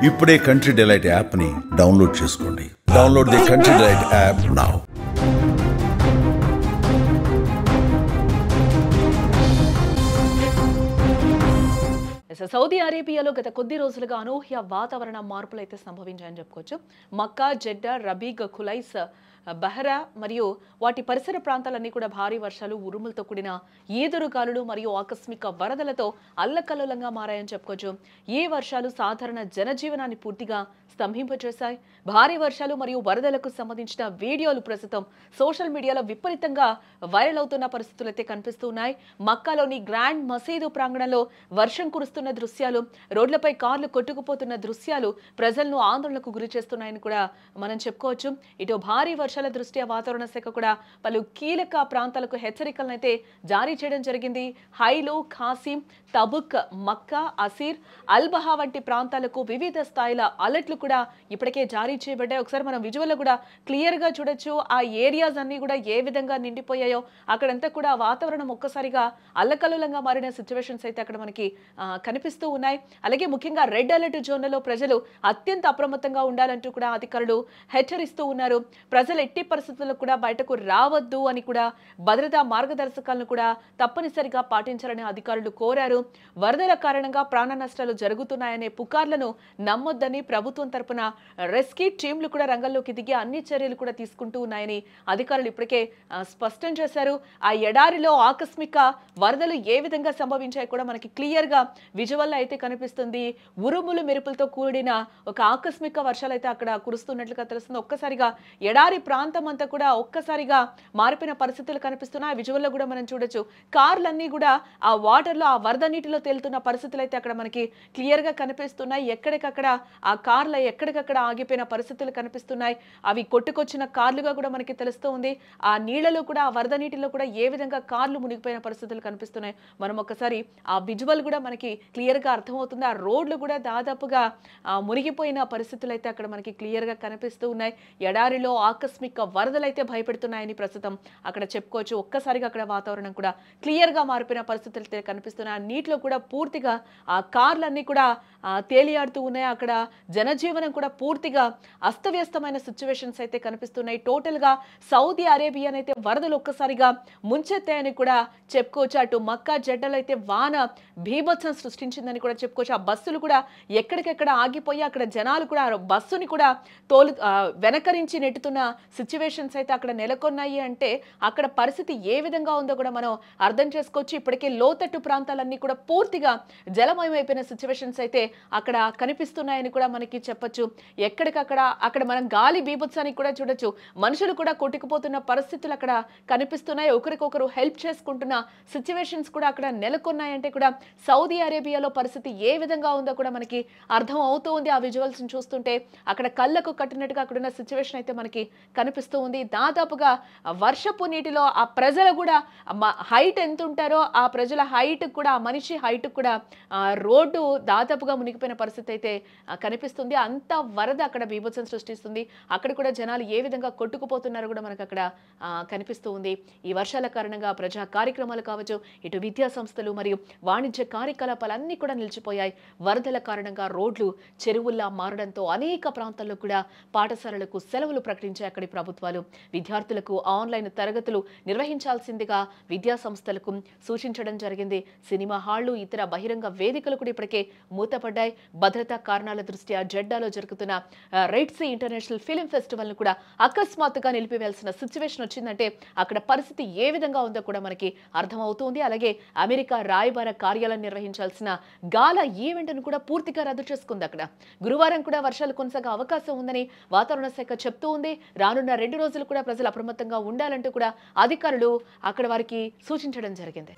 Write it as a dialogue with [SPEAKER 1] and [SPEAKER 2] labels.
[SPEAKER 1] ఇప్పుడే country delight యాప్ని download చేసుకోండి. Download the country delight app now.
[SPEAKER 2] Saudi అరేబియాలో గత కొద్ది రోజులుగా అనూహ్య వాతావరణ మార్పులు అయితే సంభవించాయని చెప్పుకోవచ్చు. మక్కా, జెడ్డా, రబీగ్, ఖులైస్, బహ్రా మరియు వాటి పరిసర ప్రాంతాలన్నీ కూడా భారీ వర్షాలు, ఉరుములతో కూడిన ఈదురుగాలులు మరియు ఆకస్మిక వరదలతో అల్లకల్లోలంగా మారాయని చెప్పుకోవచ్చు. ఈ వర్షాలు సాధారణ జనజీవనాన్ని పూర్తిగా స్తంభింపచేశాయి. భారీ వర్షాలు మరియు వరదలకు సంబంధించిన వీడియోలు ప్రస్తుతం సోషల్ మీడియాలో విపరీతంగా వైరల్ అవుతున్న పరిస్థితులు అయితే కనిపిస్తున్నాయి. మక్కాలోని గ్రాండ్ మసీదు ప్రాంగణంలో వర్షం కురుస్తున్న దృశ్యాలు, రోడ్లపై కార్లు కొట్టుకుపోతున్న దృశ్యాలు ప్రజలను ఆందోళనకు గురి చేస్తున్నాయని కూడా మనం చెప్పుకోవచ్చు. ఇటు భారీ వర్షాల దృష్ట్యా వాతావరణ శాఖ కూడా పలు కీలక ప్రాంతాలకు హెచ్చరికలను అయితే జారీ చేయడం జరిగింది. హైలో, ఖాసిం, తబుక్, మక్కా, అసీర్, అల్బహా వంటి ప్రాంతాలకు వివిధ స్థాయిల అలర్ట్లు కూడా ఇప్పటికే జారీ చేయబడ్డాయి. ఒకసారి మనం విజువల్లో కూడా క్లియర్ గా చూడొచ్చు. ఆ ఏరియాస్ అన్ని కూడా ఏ విధంగా నిండిపోయాయో, అక్కడంతా కూడా వాతావరణం ఒక్కసారిగా అల్లకల్లోలంగా మారిన సిచ్యువేషన్స్ అయితే అక్కడ మనకి కనిపిస్తూ ఉన్నాయి. అలాగే ముఖ్యంగా రెడ్ అలర్ట్ జోన్లలో ప్రజలు అత్యంత అప్రమత్తంగా ఉండాలంటూ కూడా అధికారులు హెచ్చరిస్తూ ఉన్నారు. ప్రజలు ఎట్టి పరిస్థితుల్లో కూడా బయటకు రావద్దు అని కూడా భద్రతా మార్గదర్శకాలను కూడా తప్పనిసరిగా పాటించాలని అధికారులు కోరారు. వరదల కారణంగా ప్రాణ నష్టాలు జరుగుతున్నాయనే పుకార్లను నమ్మొద్దని ప్రభుత్వం తరపున రెస్క్యూ టీంలు కూడా రంగంలోకి దిగి అన్ని చర్యలు కూడా తీసుకుంటూ ఉన్నాయని అధికారులు ఇప్పటికే స్పష్టం చేశారు. ఆ ఎడారిలో ఆకస్మిక వరదలు ఏ విధంగా సంభవించాయి కూడా మనకి క్లియర్ గా విజువల్ అయితే కనిపిస్తుంది. ఉరుములు మెరుపులతో కూడిన ఒక ఆకస్మిక వర్షాలు అయితే అక్కడ కురుస్తున్నట్లుగా తెలుస్తుంది. ఒక్కసారిగా ఎడారి ప్రాంతం అంతా కూడా ఒక్కసారిగా మారిపోయిన పరిస్థితులు కనిపిస్తున్నాయి. ఆ విజువల్లో కూడా మనం చూడొచ్చు. కార్లన్నీ కూడా ఆ వాటర్ లో, ఆ వరద నీటిలో తేలుతున్న పరిస్థితులు అయితే అక్కడ మనకి క్లియర్ గా కనిపిస్తున్నాయి. ఎక్కడికక్కడ ఆ కార్ల ఎక్కడికక్కడ ఆగిపోయిన పరిస్థితులు కనిపిస్తున్నాయి. అవి కొట్టుకొచ్చిన కార్లుగా కూడా మనకి తెలుస్తూ ఉంది. ఆ నీళ్లలో కూడా, ఆ వరద నీటిలో కూడా ఏ విధంగా కార్లు మునిగిపోయిన పరిస్థితులు కనిపిస్తున్నాయి. మనం ఒకసారి ఆ విజువల్ కూడా మనకి క్లియర్ గా అర్థమవుతుంది. ఆ రోడ్లు కూడా దాదాపుగా మునిగిపోయిన పరిస్థితులు అయితే అక్కడ మనకి క్లియర్ గా కనిపిస్తూ ఉన్నాయి. ఎడారిలో ఆకస్మిక వరదలు అయితే భయపెడుతున్నాయని ప్రస్తుతం అక్కడ చెప్పుకోవచ్చు. ఒక్కసారిగా అక్కడ వాతావరణం కూడా క్లియర్ గా మారిపోయిన పరిస్థితులు అయితే కనిపిస్తున్నాయి. ఆ నీటిలో కూడా పూర్తిగా ఆ కార్లన్నీ కూడా తేలియాడుతూ ఉన్నాయి. అక్కడ జనజీవనం కూడా పూర్తిగా అస్తవ్యస్తమైన సిచ్యువేషన్స్ అయితే కనిపిస్తున్నాయి. టోటల్ గా సౌదీ అరేబియానైతే వరదలు ఒక్కసారిగా ముంచెత్తాయని కూడా చెప్పుకోవచ్చు. అటు మక్కా, జెడ్డాలో అయితే వాన భీభత్సం సృష్టించిందని కూడా చెప్పుకోవచ్చు. ఆ బస్సులు కూడా ఎక్కడికెక్కడ ఆగిపోయి అక్కడ జనాలు కూడా బస్సుని కూడా వెనకరించి నెట్టుతున్న సిచ్యువేషన్స్ అయితే అక్కడ నెలకొన్నాయి. అంటే అక్కడ పరిస్థితి ఏ విధంగా ఉందో కూడా మనం అర్థం చేసుకోవచ్చు. ఇప్పటికే లోతట్టు ప్రాంతాలన్నీ కూడా పూర్తిగా జలమయమైపోయిన సిచ్యువేషన్స్ అయితే అక్కడ కనిపిస్తున్నాయని కూడా మనకి చెప్పొచ్చు. ఎక్కడికక్కడ అక్కడ మనం గాలి బీభత్సానికి కూడా చూడొచ్చు. మనుషులు కూడా కొట్టుకుపోతున్న పరిస్థితులు అక్కడ కనిపిస్తున్నాయి. ఒకరికొకరు హెల్ప్ చేసుకుంటున్న సిచ్యువేషన్స్ కూడా అక్కడ నెలకొన్నాయంటే కూడా సౌదీ అరేబియాలో పరిస్థితి ఏ విధంగా ఉందో కూడా మనకి అర్థం అవుతూ ఉంది. ఆ విజువల్స్ చూస్తుంటే అక్కడ కళ్ళకు కట్టినట్టుగా అక్కడున్న సిచ్యువేషన్ అయితే మనకి కనిపిస్తూ ఉంది. దాదాపుగా వర్షపు నీటిలో ఆ ప్రజలు కూడా హైట్ ఎంత ఉంటారో ఆ ప్రజల హైట్ కూడా, ఆ మనిషి హైట్ కూడా రోడ్డు దాదాపుగా మునిగిపోయిన పరిస్థితి అయితే కనిపిస్తుంది. అంత వరద అక్కడ బీభత్సం సృష్టిస్తుంది. అక్కడ కూడా జనాలు ఏ విధంగా కొట్టుకుపోతున్నారో కూడా మనకు అక్కడ కనిపిస్తూ ఉంది. ఈ వర్షాల కారణంగా ప్రజా కార్యక్రమాలు కావచ్చు, ఇటు విద్యా సంస్థలు మరియు వాణిజ్య కార్యకలాపాలన్నీ కూడా నిలిచిపోయాయి. వరదల కారణంగా రోడ్లు చెరువుల్లా మారడంతో అనేక ప్రాంతాల్లో కూడా పాఠశాలలకు సెలవులు ప్రకటించాయి అక్కడి ప్రభుత్వాలు. విద్యార్థులకు ఆన్లైన్ తరగతులు నిర్వహించాల్సిందిగా విద్యా సంస్థలకు సూచించడం జరిగింది. సినిమా హాళ్లు, ఇతర బహిరంగ వేదికలు కూడా ఇప్పటికే మూతపడ్డాయి. భద్రతా కారణాల దృష్ట్యా జెడ్డాలో జరుగుతున్న Red Sea International Film Festival ను కూడా అకస్మాత్తుగా నిలిపివేయాల్సిన సిచ్యువేషన్ వచ్చిందంటే అక్కడ పరిస్థితి ఏ విధంగా ఉందో కూడా మనకి అర్థమవుతుంది. అలాగే అమెరికా రాయబార కార్యాలయం నిర్వహించాల్సిన గాలా ఈవెంట్ ను కూడా పూర్తిగా రద్దు చేసుకుంది. అక్కడ గురువారం కూడా వర్షాలు కొనసాగే అవకాశం ఉందని వాతావరణ శాఖ చెప్తూ ఉంది. రానున్న 2 రోజులు కూడా ప్రజలు అప్రమత్తంగా ఉండాలంటూ కూడా అధికారులు అక్కడ వారికి సూచించడం జరిగింది.